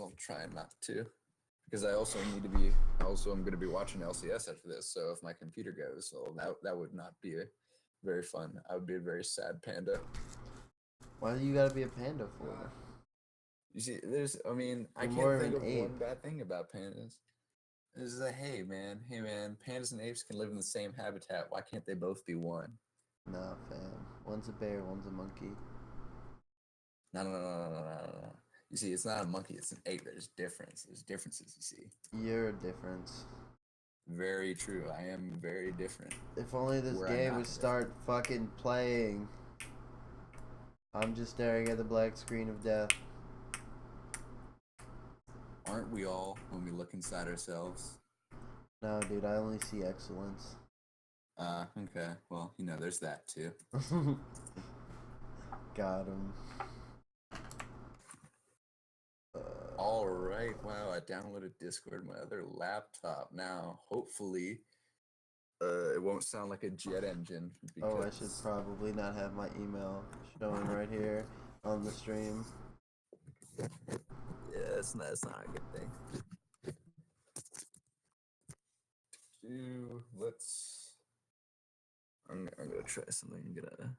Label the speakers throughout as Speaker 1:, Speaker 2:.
Speaker 1: I'm trying not to, because I also need to be. I'm going to be watching LCS after this. So if my computer goes, well, that would not be very fun. I would be a very sad panda.
Speaker 2: Why do you gotta be a panda for?
Speaker 1: You see, I
Speaker 2: You're
Speaker 1: can't
Speaker 2: more of
Speaker 1: think
Speaker 2: an
Speaker 1: of
Speaker 2: ape.
Speaker 1: one bad thing about pandas. It's like, hey man, pandas and apes can live in the same habitat. Why can't they both be one?
Speaker 2: Nah, fam. One's a bear, one's a monkey.
Speaker 1: No. You see, it's not a monkey, it's an ape. There's differences, you see.
Speaker 2: You're a difference.
Speaker 1: Very true. I am very different.
Speaker 2: If only this game would start fucking playing. I'm just staring at the black screen of death.
Speaker 1: Aren't we all when we look inside ourselves?
Speaker 2: No, dude, I only see excellence.
Speaker 1: Okay. Well, there's that too.
Speaker 2: Got him.
Speaker 1: All right. Wow, I downloaded Discord on my other laptop. Now, hopefully, it won't sound like a jet engine.
Speaker 2: Oh, I should probably not have my email showing right here on the stream.
Speaker 1: Yeah, it's not a good thing. I'm gonna try something. I'm gonna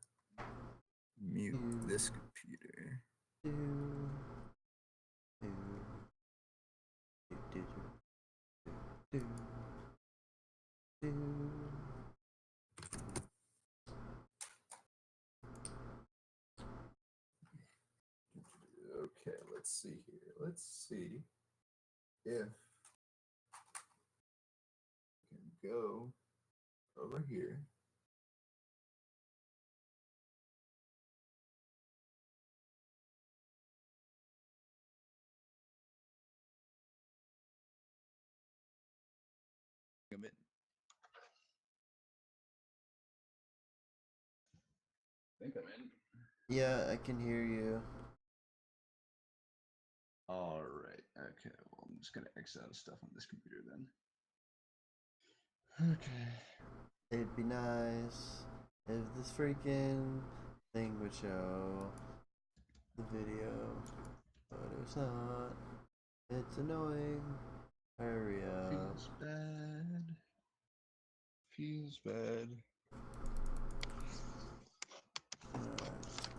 Speaker 1: mute this computer. Okay, let's see here. Let's see if we can go over here. I think I'm in.
Speaker 2: Yeah, I can hear you.
Speaker 1: All right. Okay. Well, I'm just gonna X out stuff on this computer then. Okay.
Speaker 2: It'd be nice if this freaking thing would show the video, but it's not. It's annoying. Hurry up.
Speaker 1: Feels bad.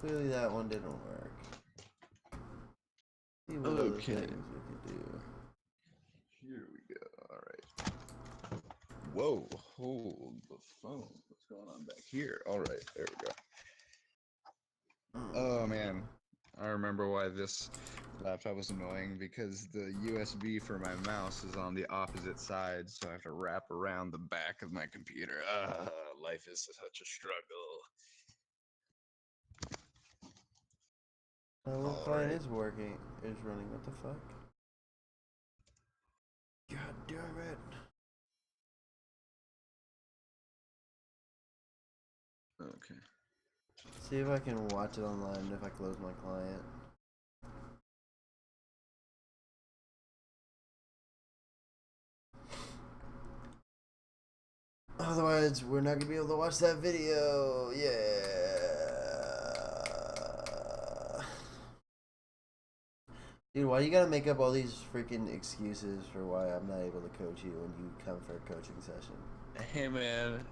Speaker 2: Clearly that one didn't work. See what other things we can do.
Speaker 1: Here we go. All right. Whoa, hold the phone. What's going on back here? All right, there we go. Oh man, I remember why this laptop was annoying, because the USB for my mouse is on the opposite side, so I have to wrap around the back of my computer. Life is such a struggle.
Speaker 2: Well, fine is working. Is running. What the fuck? God damn it.
Speaker 1: Okay.
Speaker 2: See if I can watch it online if I close my client. Otherwise, we're not gonna be able to watch that video. Yeah. Dude, why you gotta make up all these freaking excuses for why I'm not able to coach you when you come for a coaching session?
Speaker 1: Hey man,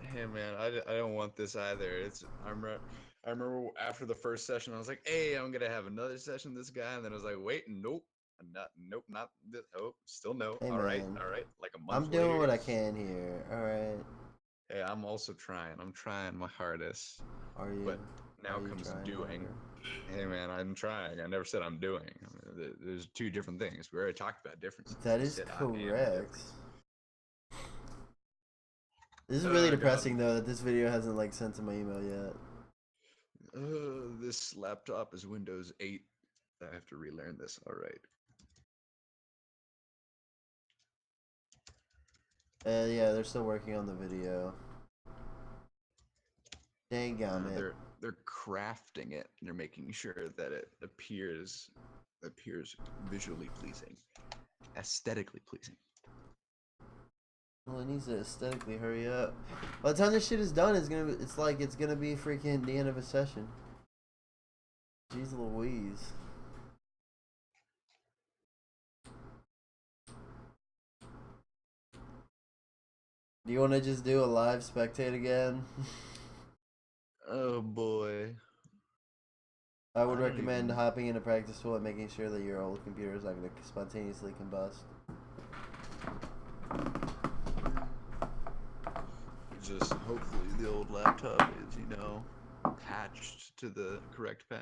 Speaker 1: I don't want this either. I remember after the first session, I was like, hey, I'm gonna have another session with this guy, and then I was like, wait, nope, not this. Oh, still no.
Speaker 2: Hey,
Speaker 1: all right,
Speaker 2: man.
Speaker 1: like a month
Speaker 2: I'm doing
Speaker 1: later.
Speaker 2: what I can here. All right.
Speaker 1: Hey, I'm also trying. I'm trying my hardest.
Speaker 2: Are you?
Speaker 1: But now comes doing. Harder? Hey man, I'm trying. I never said I'm doing. I mean, there's two different things. We already talked about differences.
Speaker 2: That is correct. This is really depressing though that this video hasn't like sent to my email yet.
Speaker 1: This laptop is Windows 8. I have to relearn this. All right.
Speaker 2: Yeah, they're still working on the video. Dang it.
Speaker 1: They're crafting it. They're making sure that it appears visually pleasing, aesthetically pleasing.
Speaker 2: Well, it needs to aesthetically hurry up. By the time this shit is done, it's gonna be freaking the end of a session. Jeez Louise. Do you want to just do a live spectate again?
Speaker 1: Oh boy.
Speaker 2: I would
Speaker 1: I don't
Speaker 2: recommend
Speaker 1: even
Speaker 2: hopping into practice tool and making sure that your old computer is not going to spontaneously combust.
Speaker 1: just hopefully the old laptop is, patched to the correct patch.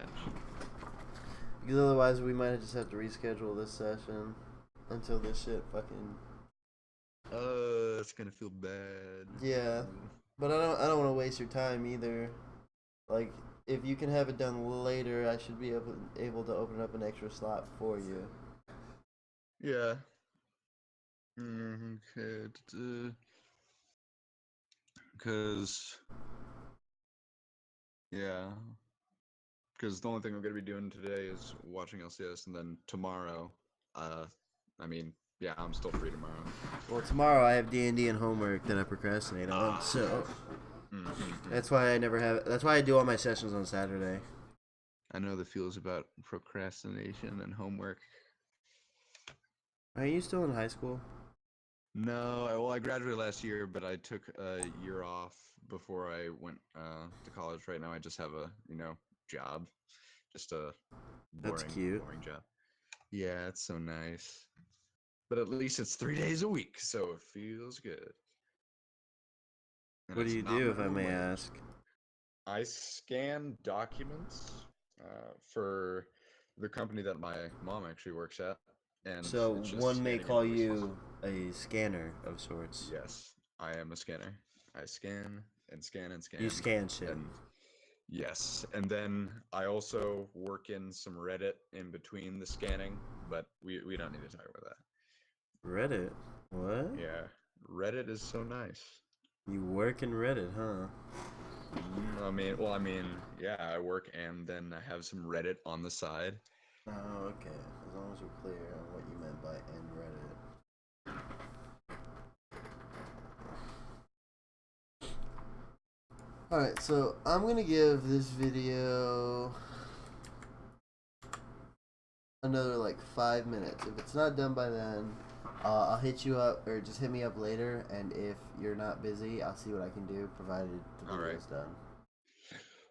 Speaker 2: Because otherwise we might just have to reschedule this session until this shit fucking...
Speaker 1: It's gonna feel bad.
Speaker 2: Yeah. But I don't want to waste your time either. Like, if you can have it done later, I should be able to open up an extra slot for you.
Speaker 1: Yeah. Okay. Cause yeah. Because the only thing I'm gonna be doing today is watching LCS, and then tomorrow, I mean, yeah, I'm still free tomorrow.
Speaker 2: Well, tomorrow I have D&D and homework that I procrastinate on, so that's why I never have. That's why I do all my sessions on Saturday.
Speaker 1: I know the feels about procrastination and homework.
Speaker 2: Are you still in high school?
Speaker 1: No, well, I graduated last year, but I took a year off before I went to college. Right now, I just have a job, just a
Speaker 2: That's
Speaker 1: boring,
Speaker 2: cute.
Speaker 1: boring job. Yeah, it's so nice. But at least it's 3 days a week, so it feels good. And
Speaker 2: What do
Speaker 1: it's
Speaker 2: you
Speaker 1: not
Speaker 2: do, if I
Speaker 1: minimum
Speaker 2: may
Speaker 1: wage.
Speaker 2: ask?
Speaker 1: I scan documents for the company that my mom actually works at, and
Speaker 2: So
Speaker 1: it's just
Speaker 2: one may
Speaker 1: scanning
Speaker 2: call
Speaker 1: invoices.
Speaker 2: you a scanner of sorts.
Speaker 1: Yes, I am a scanner. I scan and scan and
Speaker 2: You
Speaker 1: scan,
Speaker 2: scan shit.
Speaker 1: and yes, and then I also work in some Reddit in between the scanning, but we don't need to talk about that.
Speaker 2: Reddit? What?
Speaker 1: Yeah, Reddit is so nice.
Speaker 2: You work in Reddit, huh?
Speaker 1: I mean, yeah, I work and then I have some Reddit on the side.
Speaker 2: Oh, okay. As long as we're clear on what you meant by end Reddit. Alright, so I'm gonna give this video another like 5 minutes. If it's not done by then, I'll hit you up, or just hit me up later, and if you're not busy, I'll see what I can do, provided the video's done.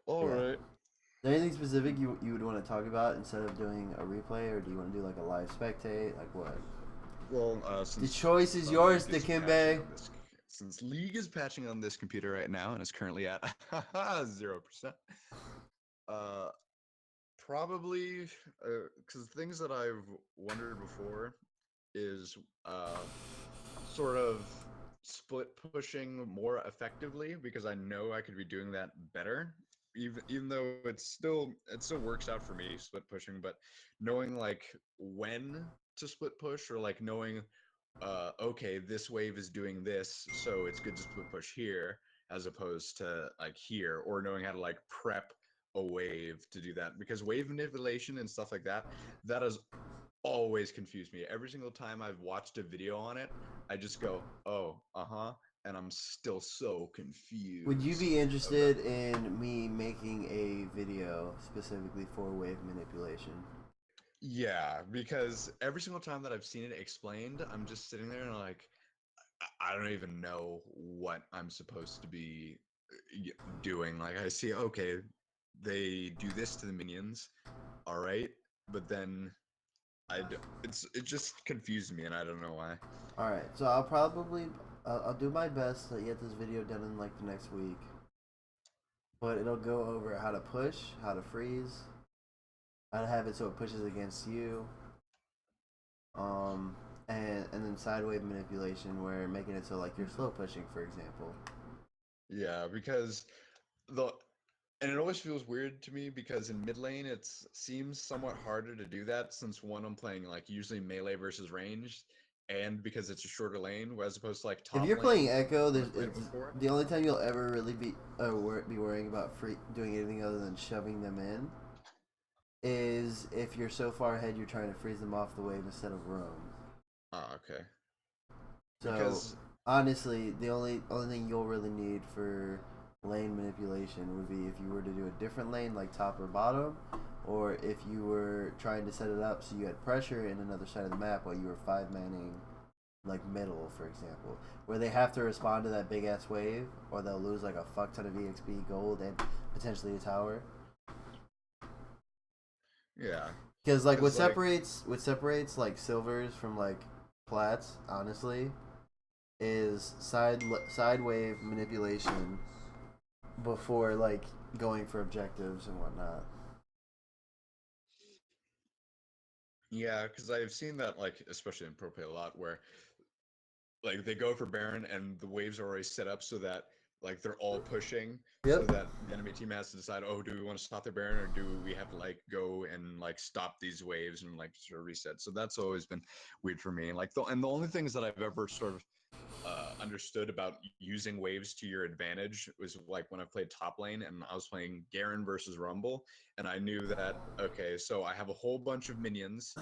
Speaker 1: Alright.
Speaker 2: Is there anything specific you would want to talk about instead of doing a replay, or do you want to do like a live spectate? Like what?
Speaker 1: Well,
Speaker 2: The choice is yours,
Speaker 1: League is
Speaker 2: DKIMBE.
Speaker 1: since League is patching on this computer right now and is currently at 0%, probably because things that I've wondered before is sort of split pushing more effectively, because I know I could be doing that better. Even though it still works out for me, split pushing, but knowing like when to split push, or like knowing okay, this wave is doing this, so it's good to split push here as opposed to like here, or knowing how to like prep a wave to do that, because wave manipulation and stuff like that has always confused me. Every single time I've watched a video on it, I just go, oh, and I'm still so confused.
Speaker 2: Would you be interested in me making a video specifically for wave manipulation?
Speaker 1: Yeah, because every single time that I've seen it explained, I'm just sitting there and like, I don't even know what I'm supposed to be doing. Like, I see, okay, they do this to the minions, all right, but then it just confused me, and I don't know why.
Speaker 2: All right, so I'll do my best to get this video done in like the next week, but it'll go over how to push, how to freeze, how to have it so it pushes against you, and then side wave manipulation, where making it so like you're slow pushing, for example.
Speaker 1: Yeah, because and it always feels weird to me, because in mid lane it seems somewhat harder to do that, since one, I'm playing like usually melee versus ranged, and because it's a shorter lane, as opposed to like top
Speaker 2: If you're
Speaker 1: lane
Speaker 2: playing Ekko,
Speaker 1: when I played it before.
Speaker 2: the only time you'll ever really be worrying about doing anything other than shoving them in is if you're so far ahead you're trying to freeze them off the wave instead of roam.
Speaker 1: Ah, okay.
Speaker 2: So
Speaker 1: Because
Speaker 2: honestly, the only thing you'll really need for lane manipulation would be if you were to do a different lane like top or bottom, or if you were trying to set it up so you had pressure in another side of the map while you were 5-manning like middle, for example, where they have to respond to that big ass wave, or they'll lose like a fuck ton of EXP, gold, and potentially a tower.
Speaker 1: Yeah,
Speaker 2: Because like
Speaker 1: because like
Speaker 2: what separates like silvers from like plats, honestly, is side wave manipulation before like going for objectives and whatnot.
Speaker 1: yeah, because I've seen that like especially in pro play a lot where like they go for Baron and the waves are already set up so that like they're all pushing so
Speaker 2: Yep.
Speaker 1: that the enemy team has to decide, oh, do we want to stop their Baron or do we have to like go and like stop these waves and like sort of reset. So that's always been weird for me. Like the only things that I've ever sort of understood about using waves to your advantage was like when I played top lane and I was playing Garen versus Rumble, and I knew that okay, so I have a whole bunch of minions,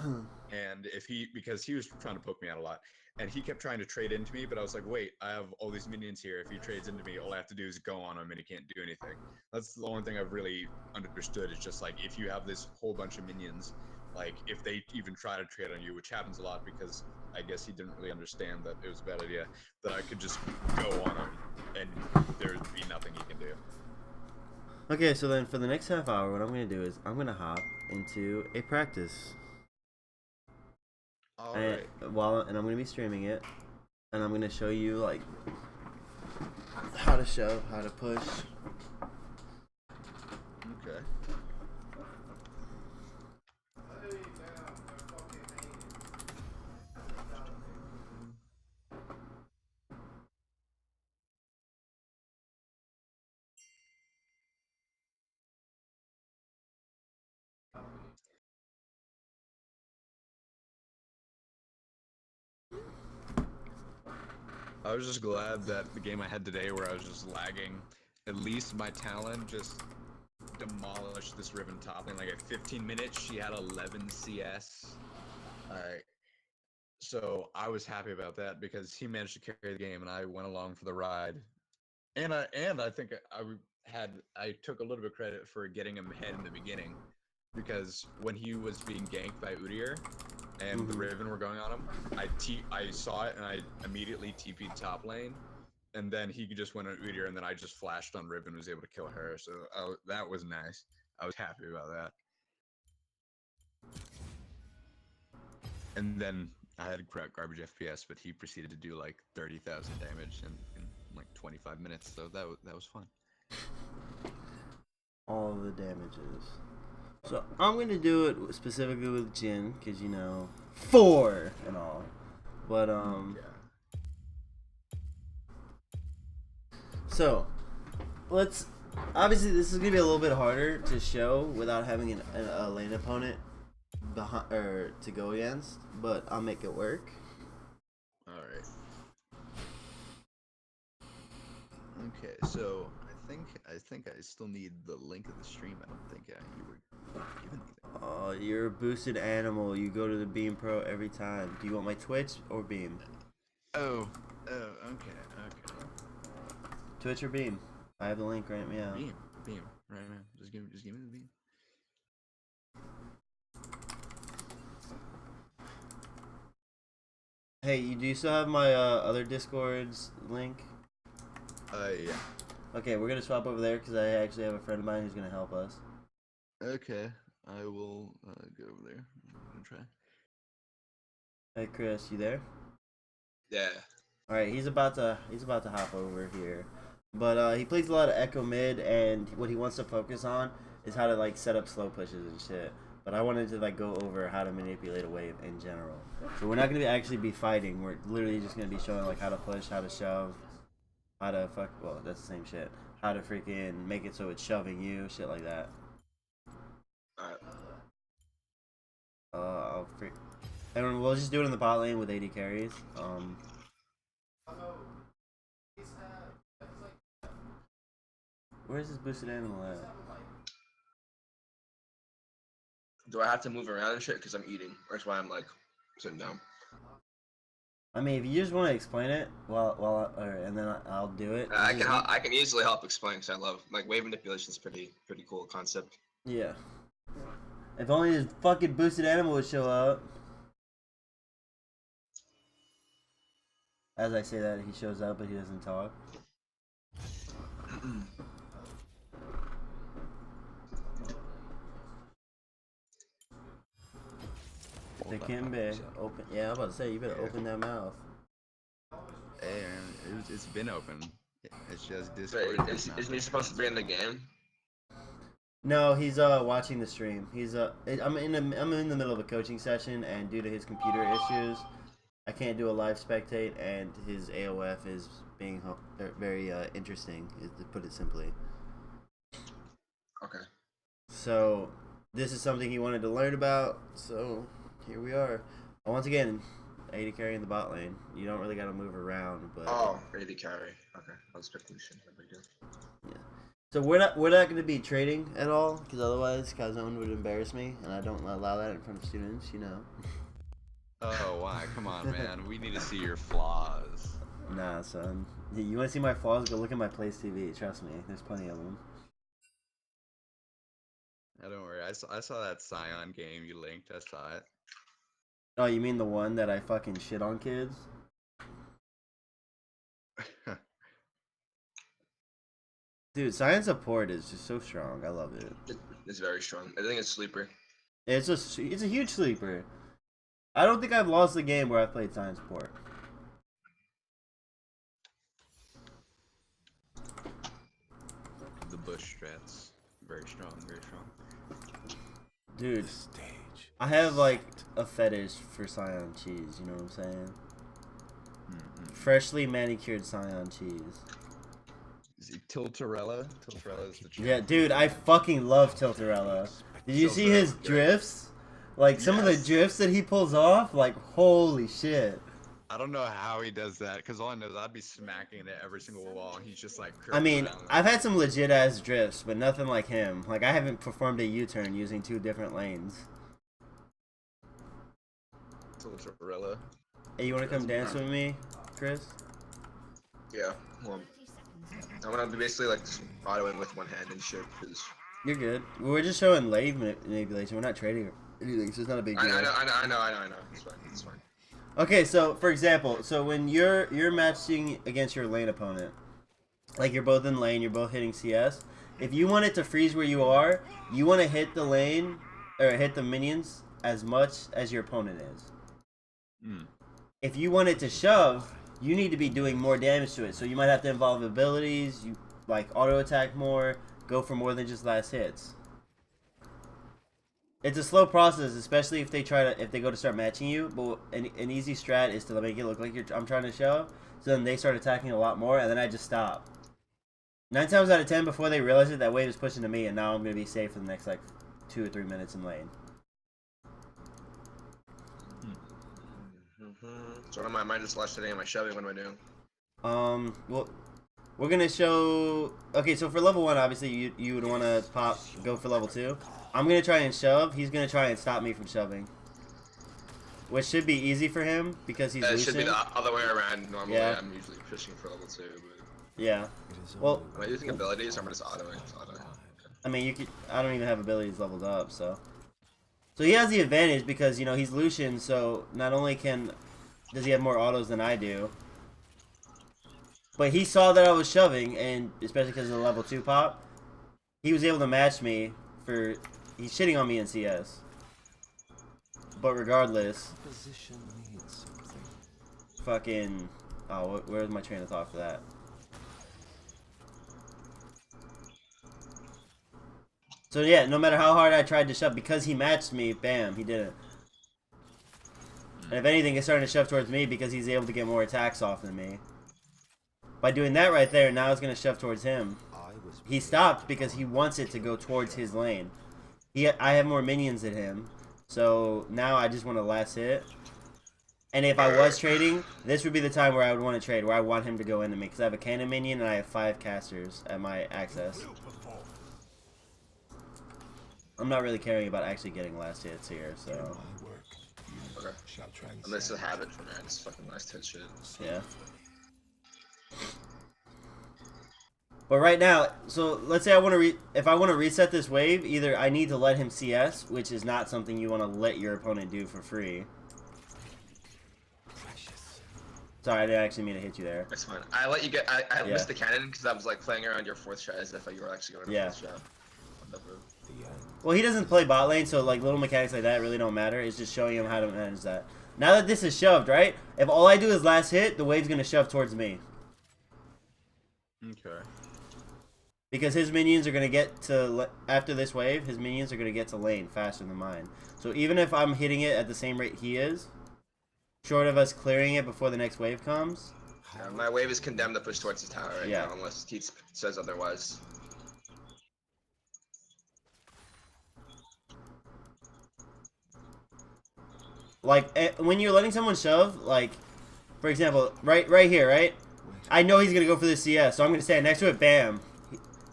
Speaker 1: and if he because he was trying to poke me out a lot, and he kept trying to trade into me, but I was like, wait, I have all these minions here. If he trades into me, all I have to do is go on him, and he can't do anything. That's the only thing I've really understood is just like if you have this whole bunch of minions, like if they even try to trade on you, which happens a lot because I guess he didn't really understand that it was a bad idea, that I could just go on him and there'd be nothing he can do.
Speaker 2: Okay, so then for the next half hour, what I'm gonna do is I'm gonna hop into a practice,
Speaker 1: All
Speaker 2: and
Speaker 1: right.
Speaker 2: and I'm gonna be streaming it, and I'm gonna show you like how to shove, how to push.
Speaker 1: Okay. I was just glad that the game I had today where I was just lagging, at least my Talon just demolished this Riven top lane. Like at 15 minutes, she had 11 CS. Alright. So I was happy about that because he managed to carry the game and I went along for the ride. And I think I took a little bit of credit for getting him ahead in the beginning because when he was being ganked by Udyr and the
Speaker 2: Mm-hmm.
Speaker 1: Riven were going on him, I saw it and I immediately TP'd top lane, and then he just went on Udyr and then I just flashed on Riven and was able to kill her. So that was nice. I was happy about that. And then I had garbage FPS, but he proceeded to do like 30,000 damage in like 25 minutes. So that was fun.
Speaker 2: All the damages. So I'm gonna do it specifically with Jin, cause you know 4 and all. But
Speaker 1: Yeah.
Speaker 2: so let's. Obviously, this is gonna be a little bit harder to show without having a lane opponent behind or to go against, but I'll make it work.
Speaker 1: All right. Okay. So I think I still need the link of the stream. I don't think you were giving me that.
Speaker 2: Oh, you're a boosted animal. You go to the Beam Pro every time. Do you want my Twitch or Beam?
Speaker 1: Oh. Oh. Okay. Okay.
Speaker 2: Twitch or Beam? I have the link right now.
Speaker 1: Beam. Beam. Right now. Just give me the beam.
Speaker 2: Hey, do you still have my other Discord's link?
Speaker 1: Yeah.
Speaker 2: Okay, we're gonna swap over there because I actually have a friend of mine who's gonna help us.
Speaker 1: Okay. I will go over there. I'm gonna try.
Speaker 2: Hey, Chris, you there?
Speaker 3: Yeah.
Speaker 2: All right, he's about to hop over here, but he plays a lot of Ekko mid, and what he wants to focus on is how to like set up slow pushes and shit. But I wanted to like go over how to manipulate a wave in general. So we're not gonna actually be fighting. We're literally just gonna be showing like how to push, how to shove, how to fuck. Well, that's the same shit. How to freaking make it so it's shoving you, shit like that.
Speaker 3: Alright.
Speaker 2: I'll freak. And we'll just do it in the bot lane with 80 carries. Where's this boosted animal at?
Speaker 3: Do I have to move around and shit because I'm eating? Or that's why I'm like sitting down.
Speaker 2: I mean, if you just want to explain it, and then I'll do it.
Speaker 3: I can easily help explain because I love like wave manipulation is pretty cool concept.
Speaker 2: Yeah. If only this fucking boosted animal would show up. As I say that, he shows up, but he doesn't talk. DKIMBE, open. Yeah, I'm about to say, you better open that mouth.
Speaker 1: Hey, man, it's been open. It's just
Speaker 3: Wait,
Speaker 1: Discord.
Speaker 3: isn't he supposed to be in the game?
Speaker 2: No, he's watching the stream. He's I'm in the middle of a coaching session, and due to his computer issues, I can't do a live spectate, and his AOF is being very interesting, to put it simply.
Speaker 3: Okay.
Speaker 2: So this is something he wanted to learn about. So here we are. Once again, AD carry in the bot lane. You don't really got to move around, but
Speaker 3: Oh, AD carry. Okay, I was expecting shit. No big deal.
Speaker 2: yeah. So we're not going to be trading at all, because otherwise Kazone would embarrass me, and I don't allow that in front of students, you know.
Speaker 1: Oh, why? Come on, man. We need to see your flaws.
Speaker 2: Nah, son. You want to see my flaws? Go look at my Plays TV. Trust me, there's plenty of them.
Speaker 1: Yeah, don't worry. I saw that Scion game you linked. I saw it.
Speaker 2: Oh, you mean the one that I fucking shit on kids? Dude, science support is just so strong. I love it.
Speaker 3: It's very strong. I think it's sleeper.
Speaker 2: It's a huge sleeper. I don't think I've lost a game where I played science support.
Speaker 1: The bush strats. Very strong, very strong.
Speaker 2: Dude, I have like a fetish for Scion cheese, you know what I'm saying? Freshly manicured Scion cheese.
Speaker 1: Is it Tiltarella? Tiltarella is the champ.
Speaker 2: Yeah, dude, I fucking love Tiltarella. Did you see his drifts? Like, some of the drifts that he pulls off? Like, holy shit.
Speaker 1: I don't know how he does that, because all I know is I'd be smacking it every single wall. He's just like...
Speaker 2: I mean,
Speaker 1: around.
Speaker 2: I've had some legit-ass drifts, but nothing like him. Like, I haven't performed a U-turn using 2 different lanes.
Speaker 1: Tiltarella.
Speaker 2: Hey, you want to come dance with me, Chris?
Speaker 3: Yeah. Well, I'm gonna be basically like autoing with one hand and shit. Cause
Speaker 2: You're good. We're just showing lane manipulation. We're not trading or anything, so it's not a big deal.
Speaker 3: I know. It's fine. It's fine.
Speaker 2: Okay, so for example, so when you're matching against your lane opponent, like you're both in lane, you're both hitting CS. If you want it to freeze where you are, you want to hit the lane or hit the minions as much as your opponent is. If you want it to shove, you need to be doing more damage to it. So you might have to involve abilities, you like auto attack more, go for more than just last hits. It's a slow process, especially if they go to start matching you. But an easy strat is to make it look like I'm trying to shove. So then they start attacking a lot more, and then I just stop. 9 times out of 10, before they realize it, that wave is pushing to me, and now I'm gonna be safe for the next like 2 or 3 minutes in lane.
Speaker 3: So what am I just lost today? Am I shoving? What am I doing?
Speaker 2: Well, we're gonna show. Okay, so for level 1, obviously you would want to go for level 2. I'm gonna try and shove. He's gonna try and stop me from shoving, which should be easy for him because he's
Speaker 3: It
Speaker 2: losing.
Speaker 3: should be the other way around. Normally,
Speaker 2: Yeah.
Speaker 3: I'm usually pushing for level 2. But...
Speaker 2: Yeah. Well,
Speaker 3: am I using abilities or am I just autoing?
Speaker 2: I mean, you could. I don't even have abilities leveled up, so. So he has the advantage because he's Lucian. So not only does he have more autos than I do, but he saw that I was shoving, and especially because of the level 2 pop, he was able to match me for. He's shitting on me in CS. But regardless, fucking. Oh, where's my train of thought for that? So yeah, no matter how hard I tried to shove, because he matched me, bam, he didn't. And if anything, it's starting to shove towards me because he's able to get more attacks off than me. By doing that right there, now it's going to shove towards him. He stopped because he wants it to go towards his lane. I have more minions than him, so now I just want to last hit. And if I was trading, this would be the time where I would want to trade, where I want him to go into me, because I have a cannon minion and I have 5 casters at my access. I'm not really caring about actually getting last hits here, so.
Speaker 3: Okay. Unless it's a habit for me, it's fucking last hit shit.
Speaker 2: Yeah. But right now, so let's say if I want to reset this wave, either I need to let him CS, which is not something you want to let your opponent do for free. Sorry, I didn't actually mean to hit you there.
Speaker 3: That's fine. I let you get. I
Speaker 2: Yeah.
Speaker 3: missed the cannon because I was like playing around your 4th shot as if you were actually going to
Speaker 2: Yeah.
Speaker 3: 4th shot.
Speaker 2: Well, he doesn't play bot lane, so like little mechanics like that really don't matter. It's just showing him how to manage that. Now that this is shoved, right? If all I do is last hit, the wave's gonna shove towards me.
Speaker 1: Okay.
Speaker 2: Because his minions are gonna get to after this wave, his minions are gonna get to lane faster than mine. So even if I'm hitting it at the same rate he is, short of us clearing it before the next wave comes.
Speaker 3: Yeah, my wave is condemned to push towards the tower right
Speaker 2: Yeah.
Speaker 3: now, unless Teats says otherwise.
Speaker 2: Like when you're letting someone shove, like for example, right here, right? I know he's gonna go for the CS, so I'm gonna stand next to it. Bam.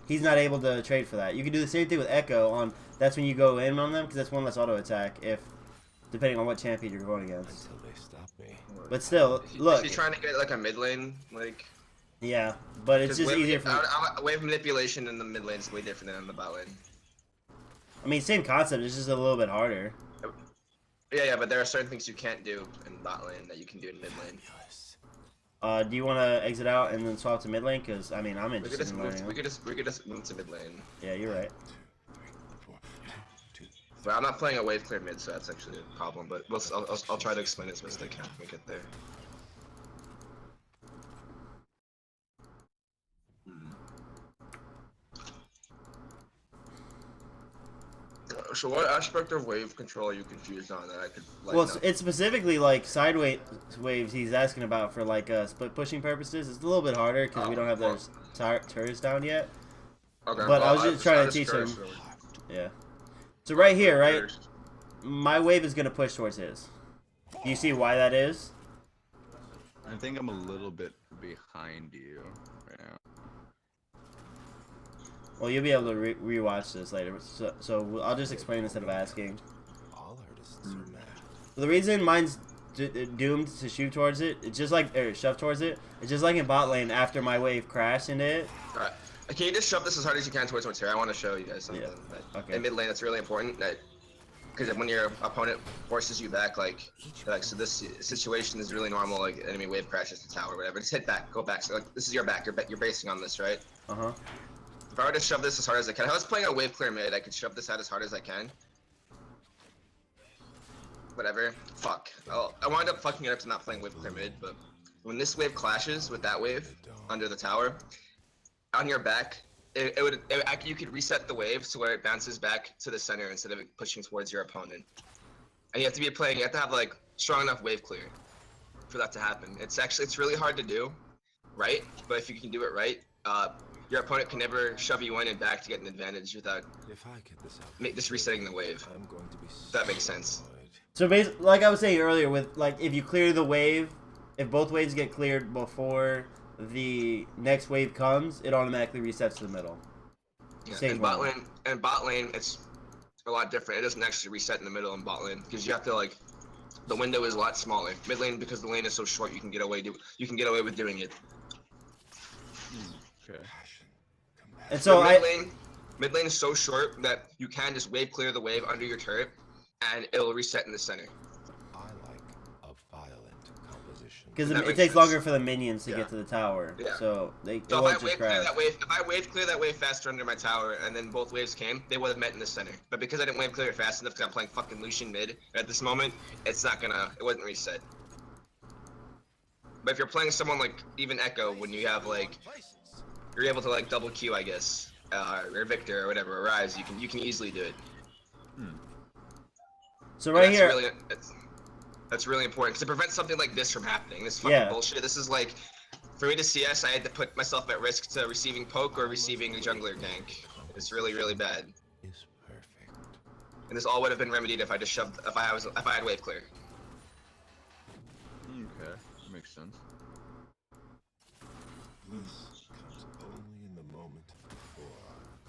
Speaker 2: He's not able to trade for that. You can do the same thing with Ekko on. That's when you go in on them because that's one less auto attack if, depending on what champion you're going against.
Speaker 4: Until they stop me.
Speaker 2: But still, look.
Speaker 3: He's trying to get like a mid lane, like.
Speaker 2: Yeah, but it's just
Speaker 3: wave,
Speaker 2: easier for.
Speaker 3: Wave manipulation in the mid lane is way different than in the bot lane.
Speaker 2: I mean, same concept. It's just a little bit harder.
Speaker 3: Yeah, but there are certain things you can't do in bot lane that you can do in mid lane.
Speaker 2: Do you want to exit out and then swap to mid lane? Because I mean, I'm
Speaker 3: We could
Speaker 2: interested
Speaker 3: just
Speaker 2: in
Speaker 3: move.
Speaker 2: learning.
Speaker 3: We could just move to mid lane.
Speaker 2: Yeah, you're right.
Speaker 3: But I'm not playing a wave clear mid, so that's actually a problem. But I'll try to explain it as best I can when we get there. So what aspect of wave control are you confused on that I could like?
Speaker 2: Well, it's specifically like sideways waves he's asking about for like split pushing purposes. It's a little bit harder because we don't have those turrets down yet.
Speaker 3: Okay,
Speaker 2: But I was just trying to teach him. Yeah. So right here, right? My wave is gonna push towards his. Do you see why that is?
Speaker 1: I think I'm a little bit behind you right now.
Speaker 2: Well, you'll be able to rewatch this later. So I'll just explain instead of asking.
Speaker 4: All artists are mad.
Speaker 2: The reason mine's doomed to shoot towards it, it's just like shove towards it. It's just like in bot lane after my wave crashed into it.
Speaker 3: Alright. Can you just shove this as hard as you can towards here? I want to show you guys something.
Speaker 2: Yeah. Okay.
Speaker 3: In mid lane, that's really important. Because when your opponent forces you back, like so this situation is really normal. Like enemy wave crashes the tower, whatever. Just hit back, go back. So like this is your back. You're basing on this, right? If I were to shove this as hard as I can, if I was playing a wave clear mid, I could shove this out as hard as I can. Whatever. Fuck. I wound up fucking it up to not playing wave clear mid, but when this wave clashes with that wave under the tower, on your back, you could reset the wave to where it bounces back to the center instead of it pushing towards your opponent. And you have to have like strong enough wave clear for that to happen. It's really hard to do, right? But if you can do it right, your opponent can never shove you in and back to get an advantage without
Speaker 4: If I get this out,
Speaker 3: just resetting the wave.
Speaker 4: I'm going to be
Speaker 3: If that makes sense.
Speaker 2: So basically, like I was saying earlier, with like if you clear the wave, if both waves get cleared before the next wave comes, it automatically resets to the middle.
Speaker 3: Yeah,
Speaker 2: Same
Speaker 3: and bot lane, it's a lot different. It doesn't actually reset in the middle in bot lane because you have to like the window is a lot smaller. Mid lane, because the lane is so short, you can get away with doing it.
Speaker 1: Okay.
Speaker 2: And so
Speaker 3: mid lane is so short that you can just wave clear the wave under your turret, and it'll reset in the center.
Speaker 4: I like a violent composition.
Speaker 2: because
Speaker 3: That
Speaker 2: it
Speaker 3: makes
Speaker 2: takes
Speaker 3: sense.
Speaker 2: longer for the minions to
Speaker 3: Yeah.
Speaker 2: get to the tower,
Speaker 3: Yeah.
Speaker 2: so they
Speaker 3: So
Speaker 2: won't
Speaker 3: if I
Speaker 2: just
Speaker 3: wave clear
Speaker 2: crash.
Speaker 3: that wave faster under my tower, and then both waves came, they would have met in the center. But because I didn't wave clear it fast enough, because I'm playing fucking Lucian mid at this moment, it wouldn't reset. But if you're playing someone like even Ekko, when you have like, you're able to like double Q, I guess, or Victor or whatever, or Rise, you can easily do it.
Speaker 2: So right here,
Speaker 3: That's really important because it prevents something like this from happening. This fucking bullshit. This is like, for me to CS, I had to put myself at risk to receiving poke or receiving a jungler gank. It's really, really bad.
Speaker 4: Is perfect.
Speaker 3: And this all would have been remedied if I just if I had wave clear.
Speaker 1: Okay, makes sense.
Speaker 4: Bliss comes only in the moment before.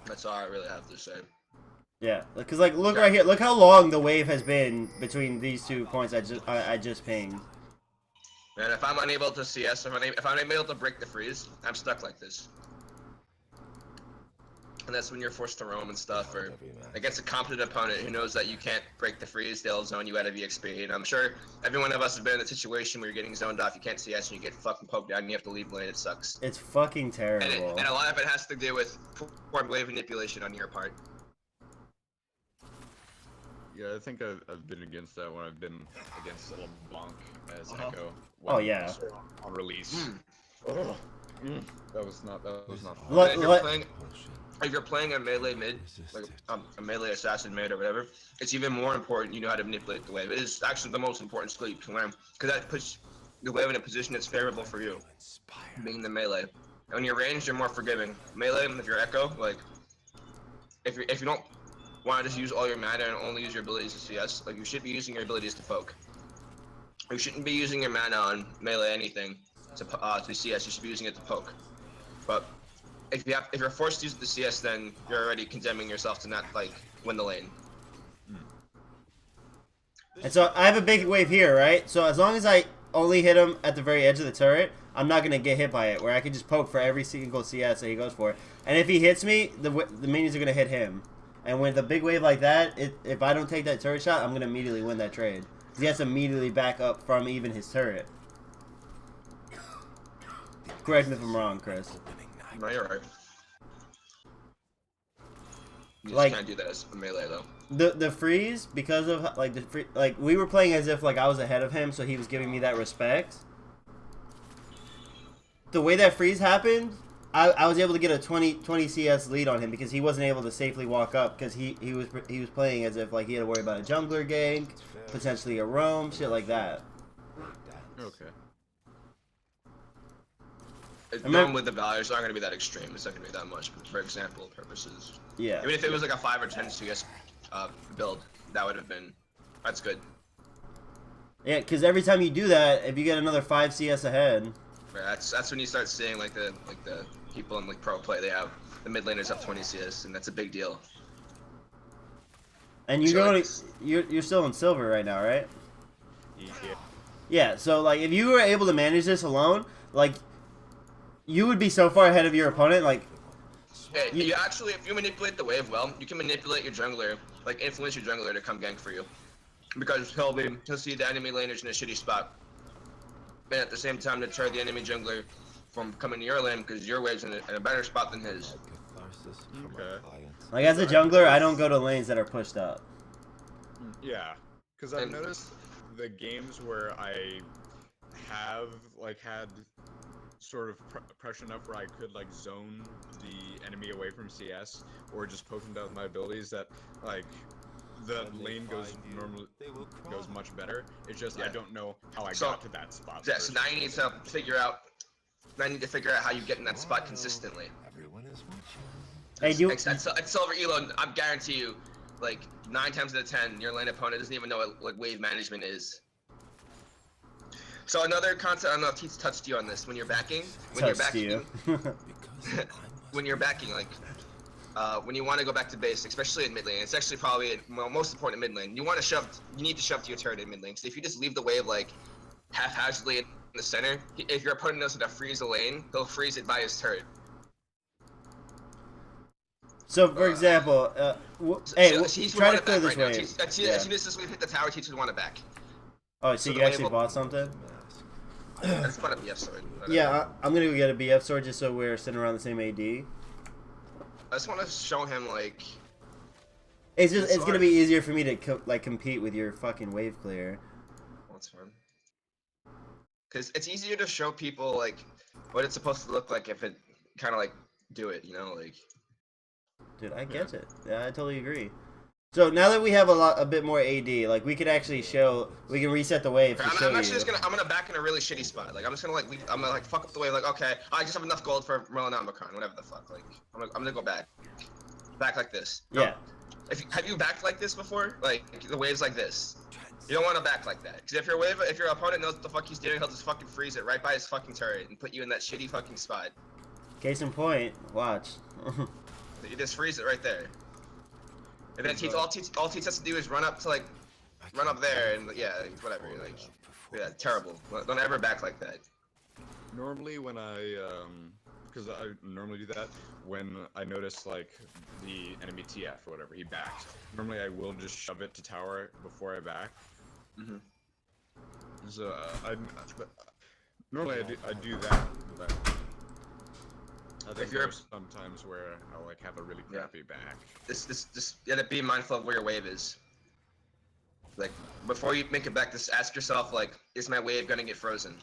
Speaker 3: That's all I really have to say.
Speaker 2: yeah, because like look right here, look how long the wave has been between these 2 points I just pinged.
Speaker 3: And if I'm unable to CS, if I'm unable to break the freeze, I'm stuck like this. And and that's when you're forced to roam and stuff, or against a competent opponent who knows that you can't break the freeze, they'll zone you out of EXP. And I'm sure every one of us has been in a situation where you're getting zoned off, you can't CS, and you get fucking poked down, and you have to leave lane. It sucks.
Speaker 2: It's fucking terrible.
Speaker 3: And a lot of it has to do with poor wave manipulation on your part.
Speaker 1: Yeah, I think I've been against that when I've been against LeBlanc as Ekko.
Speaker 2: Oh yeah.
Speaker 1: On release. That was not. If you're playing a melee mid, like a melee assassin mid or whatever, it's even more important you know how to manipulate the wave. It is actually the most important skill you can learn, because that puts the wave in a position that's favorable for you, being the melee. And when you're ranged, you're more forgiving. Melee, if you're Ekko, like if you don't want to just use all your mana and only use your abilities to CS, like you should be using your abilities to poke. You shouldn't be using your mana on melee anything to CS. You should be using it to poke. But if you're forced to use the CS, then you're already condemning yourself to not like win the lane.
Speaker 2: And so I have a big wave here, right? So as long as I only hit him at the very edge of the turret, I'm not gonna get hit by it. Where I can just poke for every single CS that he goes for. And if he hits me, the minions are gonna hit him. And with a big wave like that, if I don't take that turret shot, I'm gonna immediately win that trade. He has to immediately back up from even his turret. Correct me if I'm wrong, Chris.
Speaker 3: No, you're right. You just
Speaker 2: Like,
Speaker 3: can't do that as a melee though.
Speaker 2: The freeze, because of like we were playing as if like I was ahead of him, so he was giving me that respect. The way that freeze happened, I was able to get a 20 CS lead on him because he wasn't able to safely walk up because he was playing as if like he had to worry about a jungler gank, potentially a roam, shit like that.
Speaker 1: Okay.
Speaker 3: Normally the values aren't going to be that extreme. It's not going to be that much. But for example purposes.
Speaker 2: Yeah.
Speaker 3: Even if it was like a 5 or 10 CS build, that would have been. That's good.
Speaker 2: Yeah, because every time you do that, if you get another 5 CS ahead.
Speaker 3: Yeah, that's when you start seeing like the people in like pro play. They have the mid laners up 20 CS, and that's a big deal.
Speaker 2: And you're still in silver right now, right?
Speaker 1: Yeah.
Speaker 2: Yeah. So like, if you were able to manage this alone, like, you would be so far ahead of your opponent. Like,
Speaker 3: yeah, you actually, if you manipulate the wave well, you can manipulate your jungler, like influence your jungler to come gank for you, because he'll see the enemy laners in a shitty spot, and at the same time deter the enemy jungler from coming to your lane because your wave's in a better spot than his.
Speaker 1: Okay.
Speaker 2: Like, as a jungler, I don't go to lanes that are pushed up.
Speaker 1: Yeah, because I've noticed the games where I have like had sort of pressure enough where I could like zone the enemy away from CS or just poke them down with my abilities, that like the lane goes much better. It's just I don't know how I got to that spot.
Speaker 3: Yeah, so now you need to figure out. Now you need to figure out how you get in that spot consistently.
Speaker 4: Everyone is watching.
Speaker 2: Hey,
Speaker 3: At Silver Elo, I guarantee you, like 9 times out of 10, your lane opponent doesn't even know what wave management is. So another concept, I don't know if Teats touched you on this. When you're backing, when you're backing, like when you want to go back to base, especially in mid lane, it's actually probably most important in mid lane. You need to shove to your turret in mid lane. So if you just leave the wave like haphazardly in the center, if your opponent knows how to freeze a lane, he'll freeze it by his turret.
Speaker 2: So, for example, hey, try to clear this wave.
Speaker 3: As soon as this wave hit the tower, Teats would want it back.
Speaker 2: Oh, so you actually bought something?
Speaker 3: I just bought a BF sword.
Speaker 2: Yeah, I'm gonna go get a BF sword just so we're sitting around the same AD.
Speaker 3: I just want to show him like.
Speaker 2: It's gonna be easier for me to compete with your fucking wave clear.
Speaker 3: That's fine. Cause it's easier to show people like what it's supposed to look like if it kind of like do it, you know, like.
Speaker 2: Dude, I get it. Yeah, I totally agree. So now that we have a bit more AD, like we could actually we can reset the wave to show
Speaker 3: I'm actually just gonna back in a really shitty spot. Like I'm just gonna like fuck up the wave. Like okay, I just have enough gold for Merlin Omicron, whatever the fuck. Like I'm gonna go back like this.
Speaker 2: Yeah.
Speaker 3: Have you backed like this before? Like the waves like this. You don't want to back like that. Because if your opponent knows what the fuck he's doing, he'll just fucking freeze it right by his fucking turret and put you in that shitty fucking spot.
Speaker 2: Case in point, watch.
Speaker 3: You just freeze it right there. And then all Teats has to do is run up there and yeah, whatever. Like, yeah, terrible. Don't ever back like that.
Speaker 1: Normally when I because I normally do that when I notice like the enemy TF or whatever he backed. Normally I will just shove it to tower before I back.
Speaker 3: Mm-hmm.
Speaker 1: So normally I do that, but I think there's sometimes where I'll like have a really crappy back.
Speaker 3: Just you gotta be mindful of where your wave is. Like before you make it back, just ask yourself like, is my wave gonna get frozen?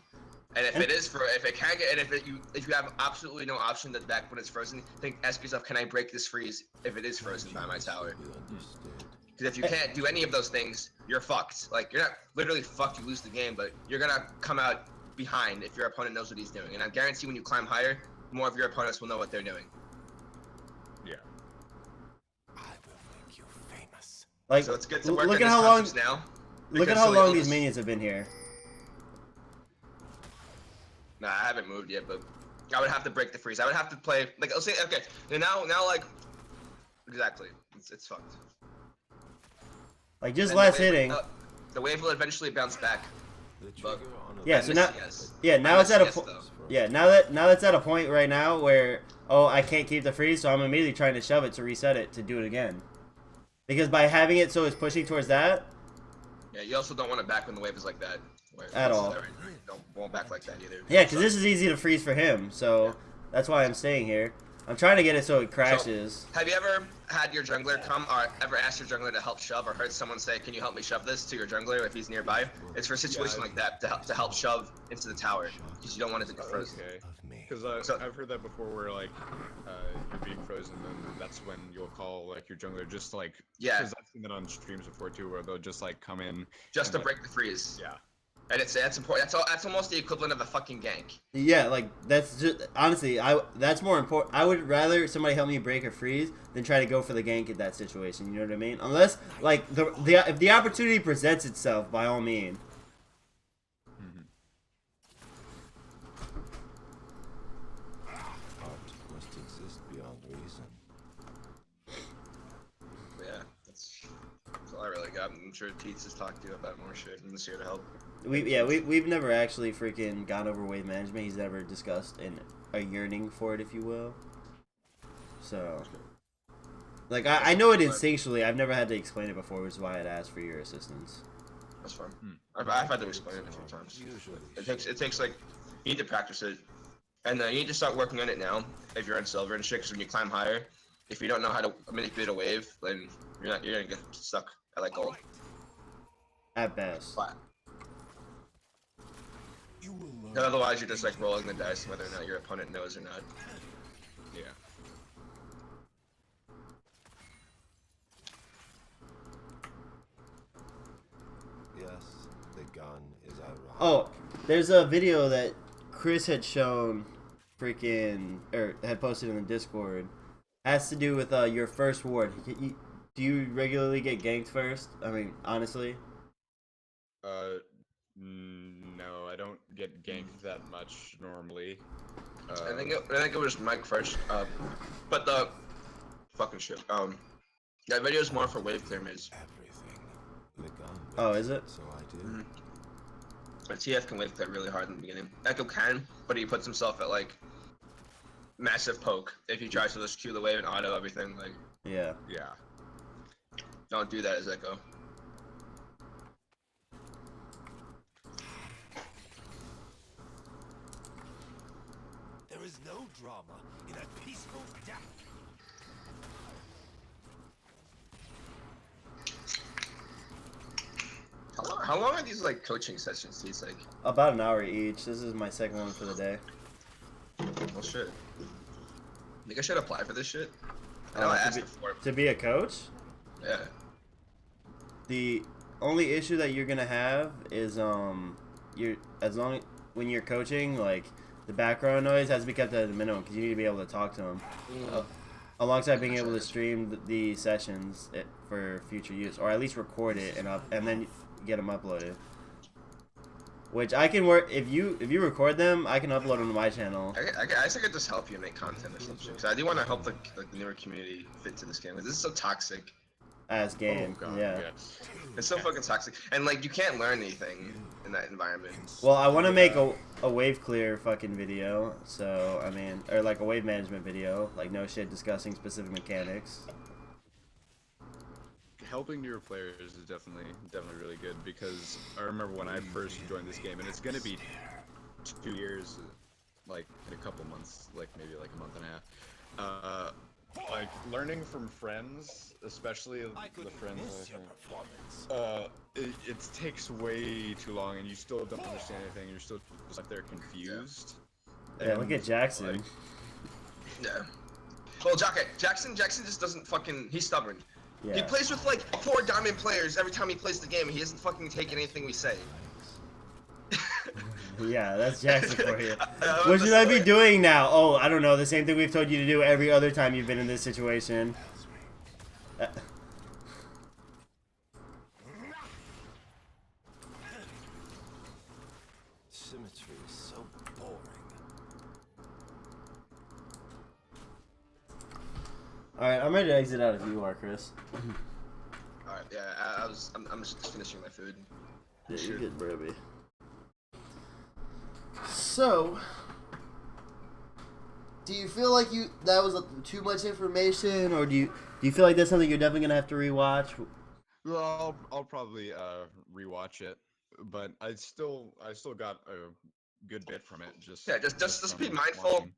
Speaker 3: And if it can get, and if you have absolutely no option to back when it's frozen, ask yourself, can I break this freeze if it is frozen by my tower? Because if you can't do any of those things, you're fucked. Like you're not literally fucked, you lose the game, but you're gonna come out behind if your opponent knows what he's doing. And I guarantee when you climb higher, more of your opponents will know what they're doing.
Speaker 1: Yeah.
Speaker 4: I will make you famous.
Speaker 2: Like,
Speaker 3: So it's good to work
Speaker 2: look
Speaker 3: in
Speaker 2: at
Speaker 3: this
Speaker 2: how long.
Speaker 3: concepts now.
Speaker 2: Look at how long these minions have been here.
Speaker 3: Nah, I haven't moved yet, but I would have to break the freeze. I would have to play like I'll say okay. And now like exactly, it's fucked.
Speaker 2: Like just
Speaker 3: And
Speaker 2: last hitting.
Speaker 3: The wave will eventually bounce back.
Speaker 4: The
Speaker 3: But
Speaker 4: trigger on a
Speaker 2: Yeah, so now,
Speaker 3: yes.
Speaker 2: yeah, now it's at a
Speaker 3: Yes,
Speaker 2: point.
Speaker 3: though.
Speaker 2: Yeah, now that's at a point right now where I can't keep the freeze, so I'm immediately trying to shove it to reset it to do it again. Because by having it so it's pushing towards that.
Speaker 3: Yeah, you also don't want to back when the wave is like that.
Speaker 2: At all.
Speaker 3: Won't back like that either.
Speaker 2: Yeah, because this is easy to freeze for him, so that's why I'm staying here. I'm trying to get it so it crashes.
Speaker 3: So, have you ever had your jungler come, or ever asked your jungler to help shove, or heard someone say, "Can you help me shove this?" to your jungler if he's nearby? It's for a situation like that to help shove into the tower because you don't want it to get frozen.
Speaker 1: Okay.
Speaker 4: of me.
Speaker 1: Because I've heard that before, where like you're being frozen, and that's when you'll call like your jungler, just like Because I've seen that on streams before too, where they'll just like come in
Speaker 3: just to
Speaker 1: and,
Speaker 3: break the freeze.
Speaker 1: Yeah.
Speaker 3: And that's important. That's almost the equivalent of a fucking gank.
Speaker 2: Yeah, like that's just honestly, that's more important. I would rather somebody help me break or freeze than try to go for the gank in that situation. You know what I mean? Unless like if the opportunity presents itself, by all means.
Speaker 4: Art must exist beyond reason.
Speaker 3: But yeah, that's all I really got. I'm sure Teats has talked to you about more shit and is here to help.
Speaker 2: We've never actually freaking gone over wave management. He's never discussed a yearning for it, if you will. So, like I know it instinctually. I've never had to explain it before, which is why I'd asked for your assistance.
Speaker 3: That's fine. I've had to explain it a few times. It takes like you need to practice it, and you need to start working on it now. If you're on silver and shit, because when you climb higher, if you don't know how to manipulate a wave, then you're gonna get stuck at like gold.
Speaker 2: At best.
Speaker 3: But
Speaker 4: You will learn.
Speaker 3: otherwise, you're just like rolling the dice whether or not your opponent knows or not.
Speaker 1: Yeah.
Speaker 4: Yes, the gun is ironic.
Speaker 2: Oh, there's a video that Chris had shown, had posted in the Discord. Has to do with your first ward. Do you regularly get ganked first? I mean, honestly.
Speaker 1: No, I don't get ganked that much normally.
Speaker 3: I think it was Mike first. But the fucking shit. That video is more for wave clear mids.
Speaker 4: Everything. The gun.
Speaker 2: Oh, is it?
Speaker 4: So I do.
Speaker 3: But TF can wave clear really hard in the beginning. Ekko can, but he puts himself at like massive poke if he tries to just cue the wave and auto everything. Like,
Speaker 2: Yeah.
Speaker 1: Yeah.
Speaker 3: don't do that as Ekko.
Speaker 4: There is no drama in a peaceful death.
Speaker 3: How long are these like coaching sessions? These like,
Speaker 2: About an hour each. This is my second one for the day.
Speaker 3: well, shit. Think I should apply for this shit? I know I asked before.
Speaker 2: To be a coach,
Speaker 3: Yeah.
Speaker 2: the only issue that you're gonna have is when you're coaching, like the background noise has to be kept at a minimum because you need to be able to talk to them, alongside being able to stream the sessions for future use, or at least record it and then get them uploaded. Which I can work if you record them, I can upload them to my channel.
Speaker 3: I guess I could just help you make content or something. Because I do want to help the newer community fit to this game. 'Cause this is so toxic.
Speaker 2: As game,
Speaker 1: Oh, God,
Speaker 2: yeah.
Speaker 3: It's so fucking toxic. And like you can't learn anything in that environment.
Speaker 2: Well, I want to make a wave clear fucking video, so I mean, or like a wave management video, like no shit discussing specific mechanics.
Speaker 1: Helping newer players is definitely really good, because I remember when I first joined this game, and it's gonna be 2 years, like in a couple months, like maybe like a month and a half. Like learning from friends, especially the friends, it takes way too long, and you still don't understand anything. You're still just like they're confused.
Speaker 2: Yeah, look at Jackson.
Speaker 1: Like,
Speaker 3: Yeah. Well, Jackson just doesn't fucking. He's stubborn.
Speaker 2: Yeah.
Speaker 3: He plays with like 4 diamond players every time he plays the game, and he doesn't fucking take anything we say.
Speaker 2: Yeah, that's Jackson for you. What should I be doing now? Oh, I don't know. The same thing we've told you to do every other time you've been in this situation.
Speaker 4: Symmetry is so boring.
Speaker 2: Alright, I'm ready to exit out if you are, Chris.
Speaker 3: Alright, yeah, I'm just finishing my food.
Speaker 2: Yeah, you're good, Brody. So, do you feel like that was too much information, or do you feel like that's something you're definitely gonna have to rewatch?
Speaker 1: well, I'll probably rewatch it, but I still got a good bit from it.
Speaker 3: Yeah, just
Speaker 1: from
Speaker 3: be mindful
Speaker 1: watching.